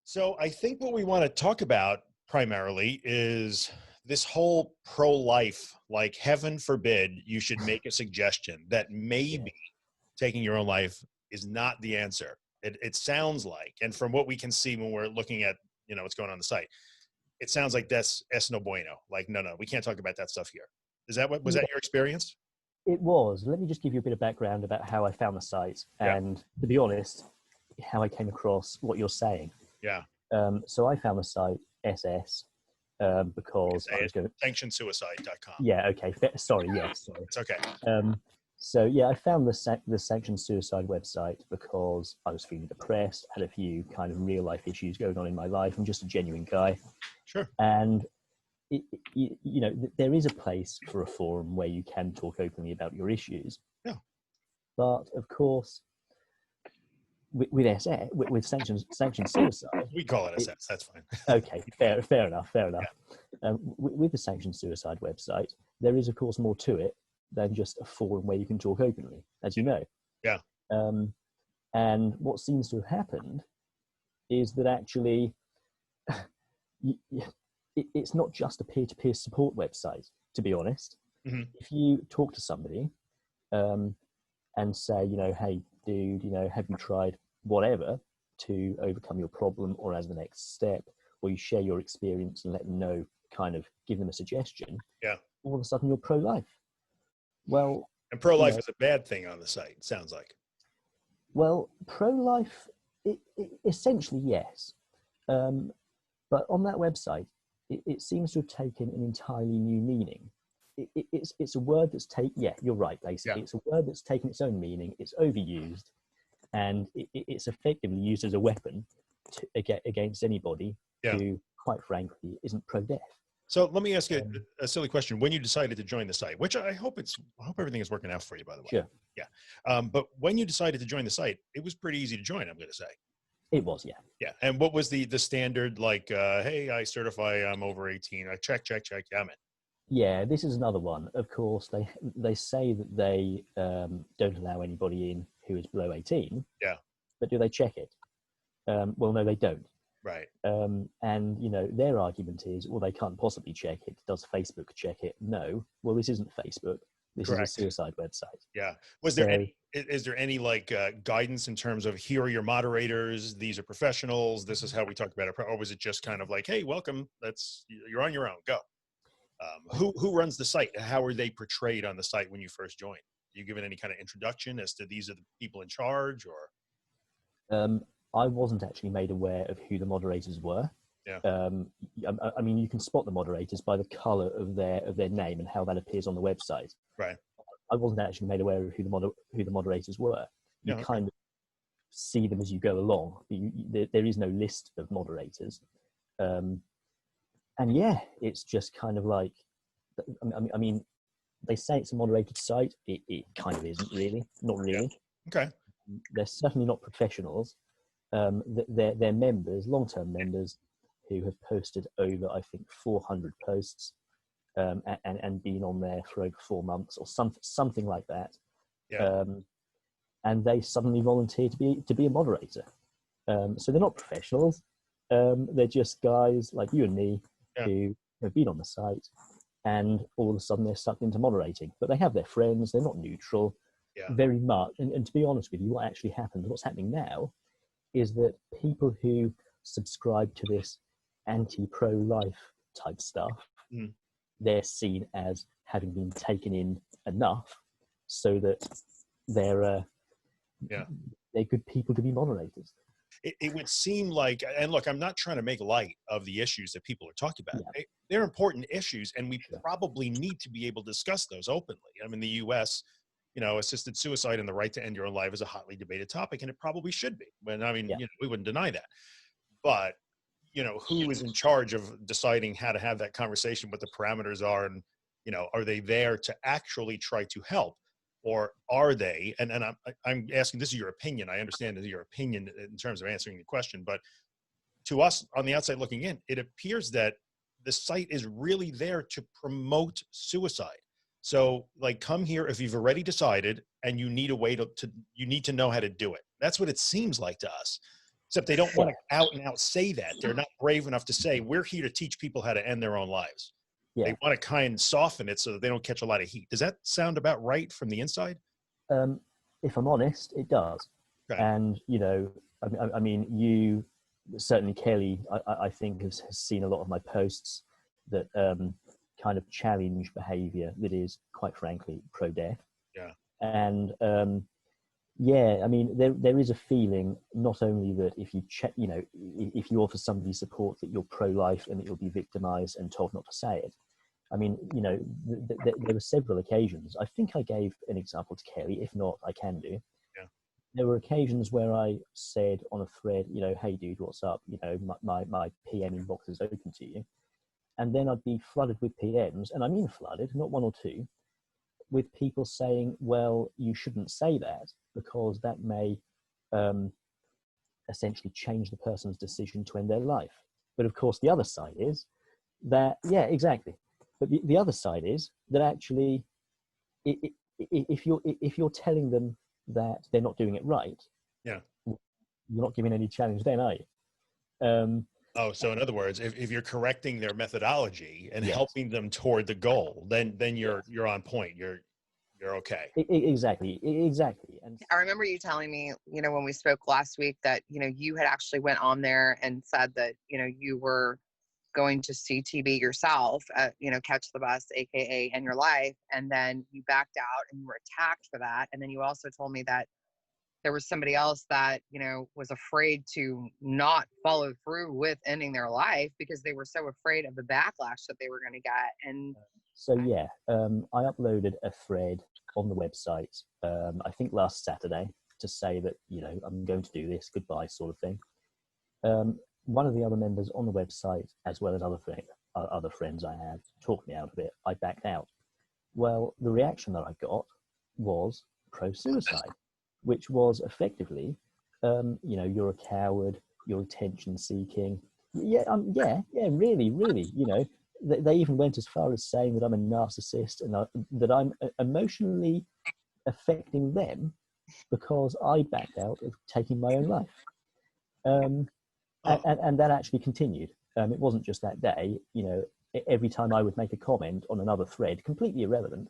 So I think what we want to talk about primarily is this whole pro-life, like heaven forbid you should make a suggestion that Yeah. maybe taking your own life is not the answer. It sounds like, and from what we can see when we're looking at, what's going on the site, it sounds like that's es no bueno. Like, no, we can't talk about that stuff here. Was Yeah, that your experience? it was. Let me just give you a bit of background about how I found the site Yeah. and, to be honest, how I came across what you're saying. Yeah. So I found the site SS because I was going to... Sanctionsuicide.com. Yeah, okay. Sorry, yes. Sorry. It's okay. So, yeah, I found the Sanction Suicide website because I was feeling depressed, had a few kind of real-life issues going on in my life. I'm just a genuine guy. Sure. And there is a place for a forum where you can talk openly about your issues. Yeah. But of course, with Sanction Suicide, we call it SS. That's fine. Okay, fair enough. Yeah. With the Sanction Suicide website, there is of course more to it than just a forum where you can talk openly, as you know. Yeah. And what seems to have happened is that actually, it's not just a peer-to-peer support website, to be honest. Mm-hmm. If you talk to somebody and say, hey, dude, have you tried whatever to overcome your problem or as the next step, or you share your experience and let them know, kind of give them a suggestion, yeah, all of a sudden you're pro-life. Well, and pro-life is a bad thing on the site, it sounds like. Well, pro-life, essentially, yes. But on that website, it seems to have taken an entirely new meaning. It's a word that's yeah, you're right, basically. Yeah. It's a word that's taken its own meaning, it's overused, and it's effectively used as a weapon against anybody who, quite frankly, isn't pro-death. So let me ask you a silly question. When you decided to join the site, which I hope everything is working out for you, by the way. Sure. Yeah. But when you decided to join the site, it was pretty easy to join, I'm going to say. It was, yeah. Yeah. And what was the standard, like, hey, I certify I'm over 18. I check. Yeah, I'm in. Yeah, this is another one. Of course, they say that they don't allow anybody in who is below 18. Yeah. But do they check it? Well, no, they don't. Right. And, their argument is, well, they can't possibly check it. Does Facebook check it? No. Well, this isn't Facebook. This Correct. is a suicide website. Yeah. Is there any like guidance in terms of, here are your moderators, these are professionals, this is how we talk about it, or was it just kind of like, hey, welcome, you're on your own, go? Who runs the site? How are they portrayed on the site when you first joined? You given any kind of introduction as to these are the people in charge, or? I wasn't actually made aware of who the moderators were. Yeah. I mean, you can spot the moderators by the color of their name and how that appears on the website. Right. I wasn't actually made aware of who the moderators were. You kind of see them as you go along. There is no list of moderators. And yeah, it's just kind of like, I mean, they say it's a moderated site. It kind of isn't really, not really. Yeah. Okay. They're certainly not professionals. They're members, long-term members, who have posted over, I think, 400 posts, and been on there for over 4 months or something like that. Yeah. And they suddenly volunteer to be a moderator. So they're not professionals. They're just guys like you and me who have been on the site, and all of a sudden they're sucked into moderating. But they have their friends. They're not neutral. Yeah. Very much. And to be honest with you, what actually happens, what's happening now, is that people who subscribe to this anti-pro-life type stuff, they're seen as having been taken in enough so that they're good people to be moderators. It would seem like, and look, I'm not trying to make light of the issues that people are talking about. Yeah. They're important issues, and we probably need to be able to discuss those openly. I mean, the U.S., assisted suicide and the right to end your own life is a hotly debated topic, and it probably should be. We wouldn't deny that. But, who is in charge of deciding how to have that conversation, what the parameters are, and, are they there to actually try to help? Or are they, and I'm asking, this is your opinion. I understand this is your opinion in terms of answering the question, but to us on the outside looking in, it appears that the site is really there to promote suicide. So like, come here if you've already decided and you need a way you need to know how to do it. That's what it seems like to us. Except they don't want to out and out say that. They're not brave enough to say, we're here to teach people how to end their own lives. Yeah. They want to kind of soften it so that they don't catch a lot of heat. Does that sound about right from the inside? If I'm honest, it does. Okay. And, you know, I mean, you certainly, Kelly, I think has seen a lot of my posts that kind of challenge behavior that is, quite frankly, pro-death. Yeah. And yeah, I mean, there is a feeling not only that if you check, you know, if you offer somebody support that you're pro-life and that you'll be victimized and told not to say it. I mean, you know, there were several occasions. I think I gave an example to Kelly. If not, I can do. Yeah. There were occasions where I said on a thread, you know, hey, dude, what's up? You know, my PM inbox is open to you. And then I'd be flooded with PMs, and I mean flooded, not one or two, with people saying, well, you shouldn't say that because that may essentially change the person's decision to end their life. But of course, the other side is that, yeah, exactly. But the other side is that actually, if you're telling them that they're not doing it right, yeah, you're not giving any challenge then, are you? Oh, so in other words, if you're correcting their methodology and yes. helping them toward the goal, then you're on point. You're okay. Exactly. And I remember you telling me, you know, when we spoke last week that, you know, you had actually went on there and said that, you know, you were going to CTB yourself, you know, catch the bus, AKA end your life. And then you backed out and you were attacked for that. And then you also told me that there was somebody else that, you know, was afraid to not follow through with ending their life because they were so afraid of the backlash that they were going to get. And so, yeah, I uploaded a thread on the website, I think last Saturday, to say that, you know, I'm going to do this, goodbye sort of thing. One of the other members on the website, as well as other friends I had, talked me out of it. I backed out. Well, the reaction that I got was pro-suicide, which was effectively, you know, you're a coward, you're attention-seeking. Yeah, really, you know. They even went as far as saying that I'm a narcissist and that I'm emotionally affecting them because I backed out of taking my own life. And that actually continued. It wasn't just that day. You know, every time I would make a comment on another thread, completely irrelevant,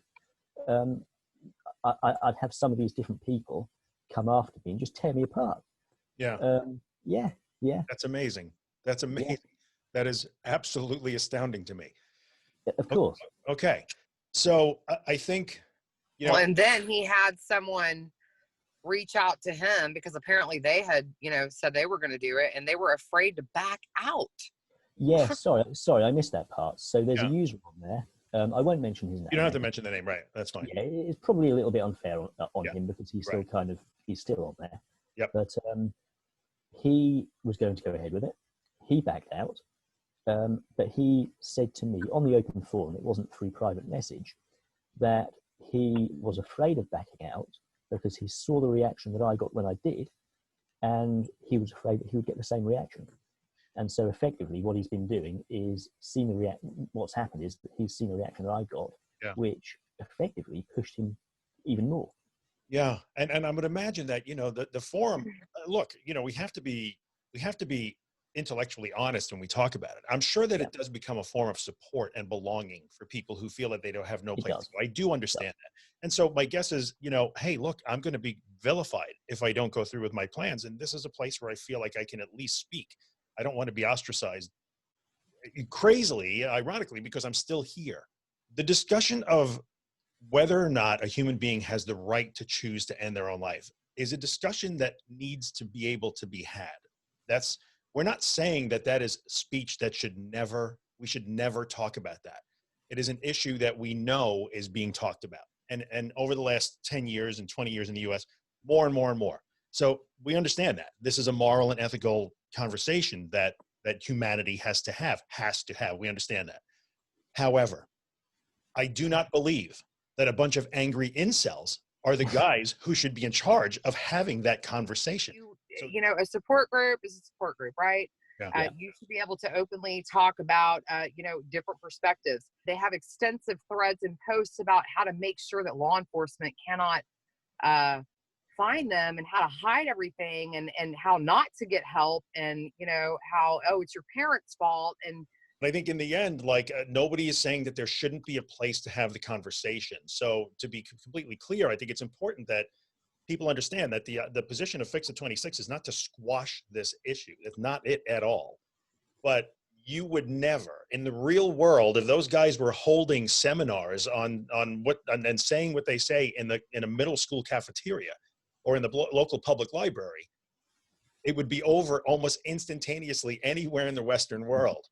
I'd have some of these different people come after me and just tear me apart. Yeah. Yeah. That's amazing. That's amazing. Yeah. That is absolutely astounding to me. Of course. Okay. So I think, you know. Well, and then he had someone reach out to him because apparently they had, you know, said they were going to do it and they were afraid to back out. Yeah, sorry, I missed that part. So there's a user on there. I won't mention his name. You don't have to mention the name, right? That's fine. Yeah, it's probably a little bit unfair on him because he's still he's still on there. Yep. But he was going to go ahead with it. He backed out. But he said to me on the open forum, it wasn't through private message, that he was afraid of backing out because he saw the reaction that I got when I did, and he was afraid that he would get the same reaction. And so effectively what he's been doing is what's happened is that he's seen the reaction that I got, which effectively pushed him even more. Yeah. And I would imagine that, you know, the forum, look, you know, we have to be intellectually honest when we talk about it. I'm sure that it does become a form of support and belonging for people who feel that they don't have no place to go. I do understand that. And so my guess is, you know, hey, look, I'm going to be vilified if I don't go through with my plans. And this is a place where I feel like I can at least speak. I don't want to be ostracized crazily, ironically, because I'm still here. The discussion of whether or not a human being has the right to choose to end their own life is a discussion that needs to be able to be had. We're not saying that is speech that we should never talk about that. It is an issue that we know is being talked about. And over the last 10 years and 20 years in the US, more and more and more. So we understand that this is a moral and ethical conversation that humanity has to have. We understand that. However, I do not believe that a bunch of angry incels are the guys who should be in charge of having that conversation. You know, a support group is a support group, right? Yeah. You should be able to openly talk about, you know, different perspectives. They have extensive threads and posts about how to make sure that law enforcement cannot find them and how to hide everything and how not to get help and, you know, how, oh, it's your parents' fault. And I think in the end, like nobody is saying that there shouldn't be a place to have the conversation. So to be completely clear, I think it's important that people understand that the position of fixthe26 is not to squash this issue. It's not it at all. But you would never, in the real world, if those guys were holding seminars on what and saying what they say in a middle school cafeteria or in the local public library, it would be over almost instantaneously anywhere in the Western world.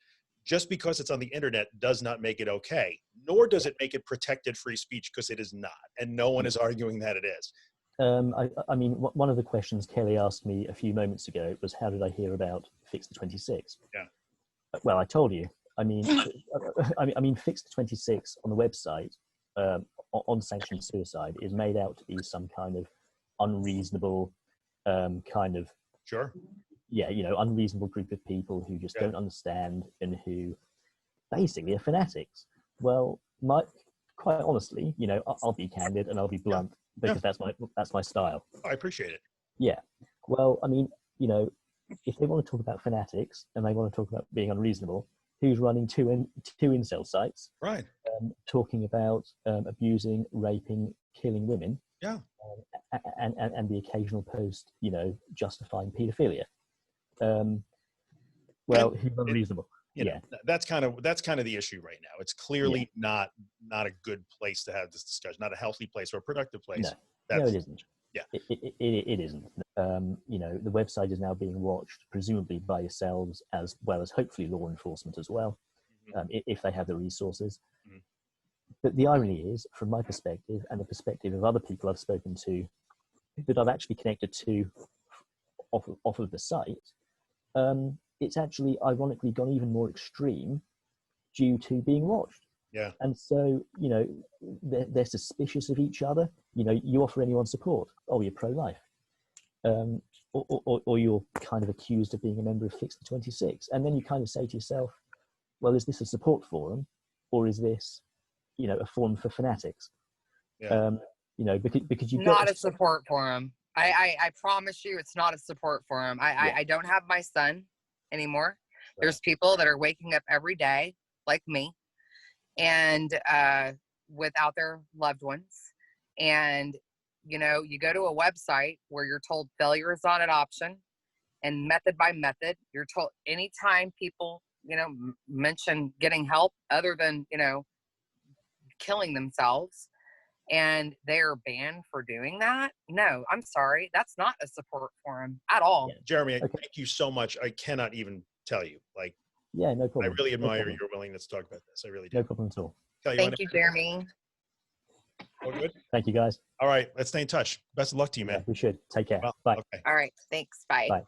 Just because it's on the internet does not make it okay, nor does it make it protected free speech, because it is not. And no one is arguing that it is. I mean, one of the questions Kelly asked me a few moments ago was, how did I hear about fixthe26? Yeah. Well, I told you. I mean, fixthe26 on the website on sanctioned suicide is made out to be some kind of unreasonable kind of, sure, yeah, you know, unreasonable group of people who just don't understand and who basically are fanatics. Well, quite honestly, you know, I'll be candid and I'll be blunt because that's my style. I appreciate it. Yeah. Well, I mean, you know, if they want to talk about fanatics and they want to talk about being unreasonable, who's running two incel sites? Right. Talking about abusing, raping, killing women. Yeah. And the occasional post, you know, justifying paedophilia. Well, who's unreasonable? You know, that's kind of the issue right now. It's clearly not a good place to have this discussion, not a healthy place or a productive place. No, it isn't. Yeah, it isn't. You know, the website is now being watched, presumably by yourselves as well as hopefully law enforcement as well, if they have the resources. Mm-hmm. But the irony is, from my perspective and the perspective of other people I've spoken to, that I've actually connected to off of the site, it's actually ironically gone even more extreme due to being watched. Yeah. And so, you know, they're suspicious of each other. You know, you offer anyone support, oh, you're pro-life. Or you're kind of accused of being a member of fixthe26. And then you kind of say to yourself, well, is this a support forum or is this, you know, a forum for fanatics? Yeah. You know, because you've not a support forum. I promise you it's not a support forum. I don't have my son anymore. Right. There's people that are waking up every day like me and without their loved ones. And, you know, you go to a website where you're told failure is not an option and method by method. You're told anytime people, you know, mention getting help other than, you know, killing themselves, and they're banned for doing that. No, I'm sorry. That's not a support forum at all. Yeah. Jeremy, thank you so much. I cannot even tell you. Like, yeah, no problem. I really admire your willingness to talk about this. I really do. No problem at all. Kelly, thank you, Jeremy. All good? Thank you, guys. All right. Let's stay in touch. Best of luck to you, man. Yeah, we should. Take care. Well, bye. Okay. All right. Thanks. Bye. Bye.